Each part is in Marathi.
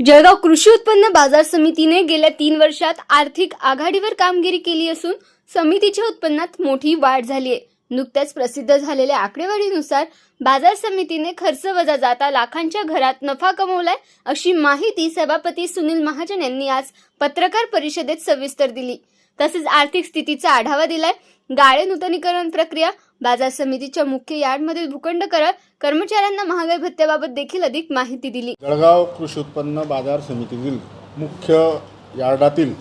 जळगाव कृषी उत्पन्न बाजार समितीने गेल्या 3 वर्षात आर्थिक आघाडीवर कामगिरी केली असून समितीच्या उत्पन्नात मोठी वाढ झाली आहे। नुकत्याच प्रसिद्ध झालेल्या आकडेवारीनुसार बाजार समितीने खर्च वजा जाता लाखांच्या घरात नफा कमवलाय, अशी माहिती सभापती सुनील महाजन यांनी आज पत्रकार परिषदेत सविस्तर दिली। तसेच आर्थिक स्थितीचा आढावा दिलाय। गाळे नूतनीकरण प्रक्रिया, बाजार समितीच्या मुख्य यार्डमधील भूखंड करार, कर्मचाऱ्यांना महागाई भत्त्याबाबत देखील अधिक माहिती दिली। जळगाव कृषी उत्पन्न बाजार समितीतील मुख्य यार्डातील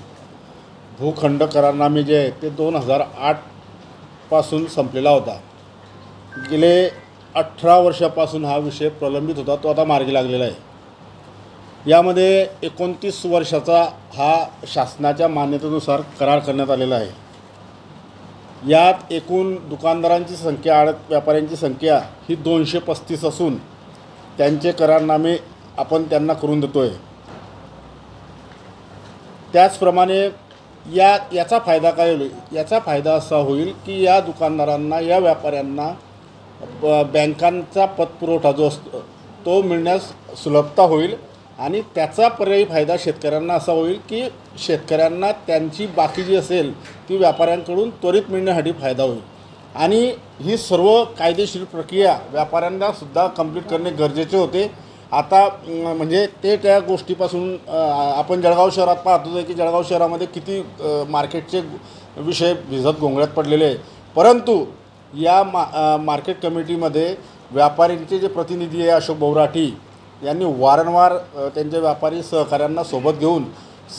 भूखंड करारनामे जे आहे ते 2008 पासून संपलेला होता। गेले 18 वर्षापासून हा विषय प्रलंबित होता, तो आता मार्गी लागलेला आहे। यामध्ये 29 वर्षाचा हा शासनाच्या मान्यतेनुसार करार करण्यात आलेला आहे। यात एकूण दुकानदारांची संख्या, आडत व्यापाऱ्यांची संख्या ही 235 असून त्यांचे करारनामे आपण त्यांना करून देतोय। त्याचप्रमाणे याचा फायदा काय होईल? याचा फायदा असा होईल की या दुकानदारांना, या व्यापाऱ्यांना बँकांचा पतपुरवठा जो असतो तो मिळण्यास सुलभता होईल आणि त्याचा पर्यायी फायदा शेतकऱ्यांना असा होईल की शेतकऱ्यांना त्यांची बाकी जी असेल ती व्यापाऱ्यांकडून त्वरित मिळण्यासाठी फायदा होईल। आणि ही सर्व कायदेशीर प्रक्रिया व्यापाऱ्यांनासुद्धा कंप्लीट करणे गरजेचे होते। आता म्हणजे त्या गोष्टीपासून आपण जळगाव शहरात पाहतो की जळगाव शहरामध्ये किती मार्केटचे विषय भिजत गोंगळ्यात पडलेले आहे, परंतु या मार्केट कमिटीमध्ये व्यापाऱ्यांचे जे प्रतिनिधी आहे अशोक बोराठी यांनी वारंवार त्यांच्या व्यापारी सहकाऱ्यांना सोबत घेऊन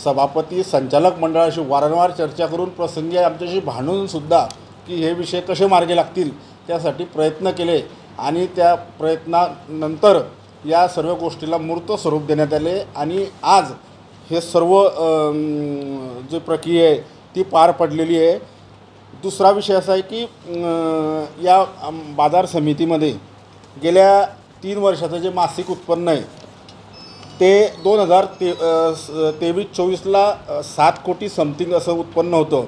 सभापती संचालक मंडळाशी वारंवार चर्चा करून प्रसंगी आमच्याशी भांडूनसुद्धा की हे विषय कसे मार्गी लागतील त्यासाठी प्रयत्न केले आणि त्या प्रयत्नानंतर या सर्व गोष्टीला मूर्त स्वरूप देण्यात आले आणि आज हे सर्व जी प्रक्रिया आहे ती पार पडलेली आहे। दुसरा विषय असा आहे की या बाजार समितीमध्ये गेल्या 3 वर्षाचं जे मासिक उत्पन्न आहे ते 2023-24ला 7 कोटी समथिंग असं उत्पन्न होतं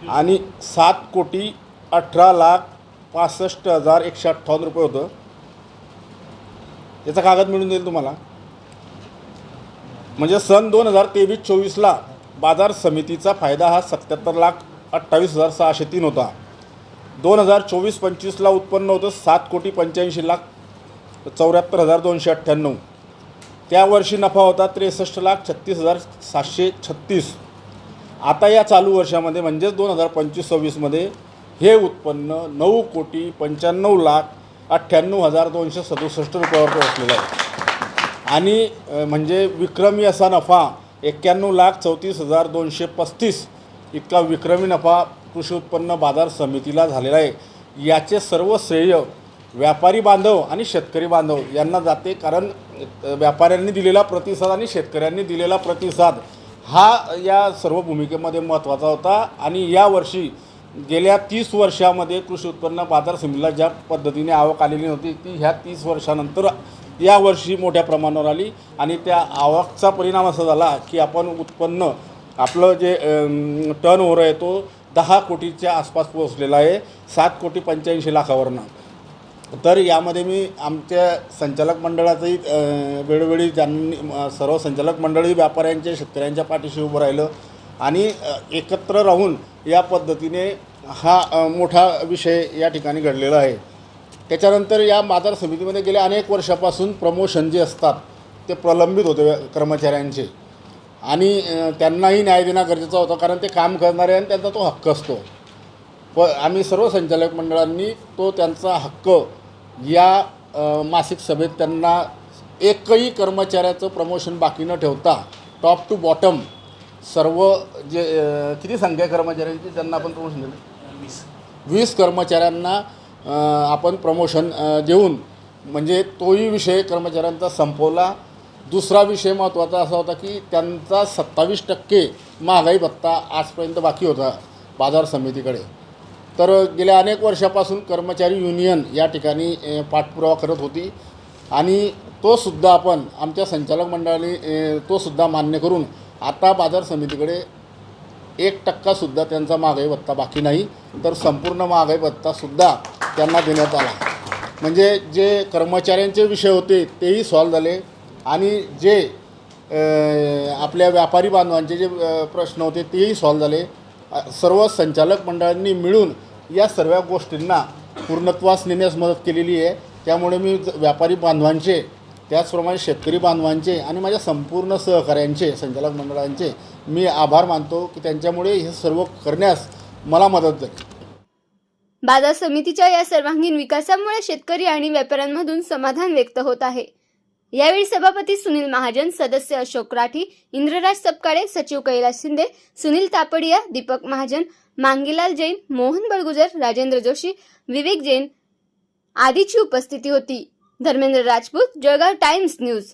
आणि 7,18,65,158 रुपये होतं। याचा कागद मिळून देईल तुम्हाला। म्हणजे सन 2023-24ला बाजार समितीचा फायदा हा 77,28,603 होता। 2024-25ला उत्पन्न होतं 7,85,74,298। त्या वर्षी नफा होता 63,36,736। आता या चालू वर्षामध्ये म्हणजेच 2025-26मध्ये हे उत्पन्न 9,95,98,267 रुपयावर पोहोचलेलं आहे आणि म्हणजे विक्रमी असा नफा 91,34,235 इतका विक्रमी नफा कृषी उत्पन्न बाजार समितीला झालेला आहे। याचे सर्व श्रेय व्यापारी बांधव आणि शेतकरी बांधव यांना जाते, कारण व्यापाऱ्यांनी दिलेला प्रतिसाद आणि शेतकऱ्यांनी दिलेला प्रतिसाद हा या सर्व भूमिकेमध्ये महत्त्वाचा होता। आणि यावर्षी गेल्या 30 वर्षामध्ये कृषी उत्पन्न बाजार समितीला ज्या पद्धतीने आवक आलेली नव्हती ती ह्या 30 वर्षानंतर यावर्षी मोठ्या प्रमाणावर आली आणि त्या आवकचा परिणाम असा झाला की आपण उत्पन्न आपलं जे टर्नओव्हर आहे तो 10 कोटीच्या आसपास पोहोचलेला आहे, 7,85,00,000 तर यामध्ये मी आमच्या संचालक मंडळाचंही वेळोवेळी ज्यांनी सर्व संचालक मंडळी व्यापाऱ्यांच्या शेतकऱ्यांच्या पाठीशी उभं राहिलं आणि एकत्र राहून या पद्धतीने हा मोठा विषय या ठिकाणी घडलेला आहे। त्याच्यानंतर या बाजार समितीमध्ये गेल्या अनेक वर्षापासून प्रमोशन जे असतात ते प्रलंबित होते कर्मचाऱ्यांचे आणि त्यांनाही न्याय देणं गरजेचं होतं, कारण ते काम करणारे आणि त्यांचा तो हक्क असतो। आम्ही सर्व संचालक मंडळांनी तो त्यांचा हक्क या मासिक सभेत त्यांना एकही कर्मचाऱ्याचं प्रमोशन बाकी न ठेवता टॉप टू बॉटम सर्व जे किती संख्या कर्मचाऱ्यांची त्यांना आपण प्रमोशन दिलं, 20 कर्मचाऱ्यांना आपण प्रमोशन देऊन म्हणजे तोही विषय कर्मचाऱ्यांचा संपवला। दुसरा विषय महत्त्वाचा असा होता की त्यांचा 27% महागाई भत्ता आजपर्यंत बाकी होता बाजार समितीकडे। तर गेल्या अनेक वर्षापासून कर्मचारी युनियन या ठिकाणी पाठपुरावा करत होती आणि तोसुद्धा आपण आमच्या संचालक मंडळाने तोसुद्धा मान्य करून आता बाजार समितीकडे 1% त्यांचा महागाई भत्ता बाकी नाही, तर संपूर्ण महागाई भत्तासुद्धा त्यांना देण्यात आला। म्हणजे जे कर्मचाऱ्यांचे विषय होते तेही सॉल्व झाले आणि जे आपल्या व्यापारी बांधवांचे जे प्रश्न होते तेही सॉल्व्ह झाले. सर्व संचालक मंडळांनी मिळून या सर्व गोष्टींना पूर्णत्वास नेण्यास मदत केलेली आहे. त्यामुळे मी व्यापारी बांधवांचे, त्याचप्रमाणे शेतकरी बांधवांचे आणि माझ्या संपूर्ण सहकाऱ्यांचे, संचालक मंडळांचे मी आभार मानतो की त्यांच्यामुळे हे सर्व करण्यास मला मदत झाली. बाजार समितीच्या या सर्वांगीण विकासामुळे शेतकरी आणि व्यापाऱ्यांमधून समाधान व्यक्त होत आहे. यावेळी सभापती सुनील महाजन, सदस्य अशोक राठी, इंद्रराज सपकाळे, सचिव कैलास शिंदे, सुनील तापडिया, दीपक महाजन, मांगीलाल जैन, मोहन बळगुजर, राजेंद्र जोशी, विवेक जैन आदीची उपस्थिती होती. Dharmendra Rajput, Jalgaon times news.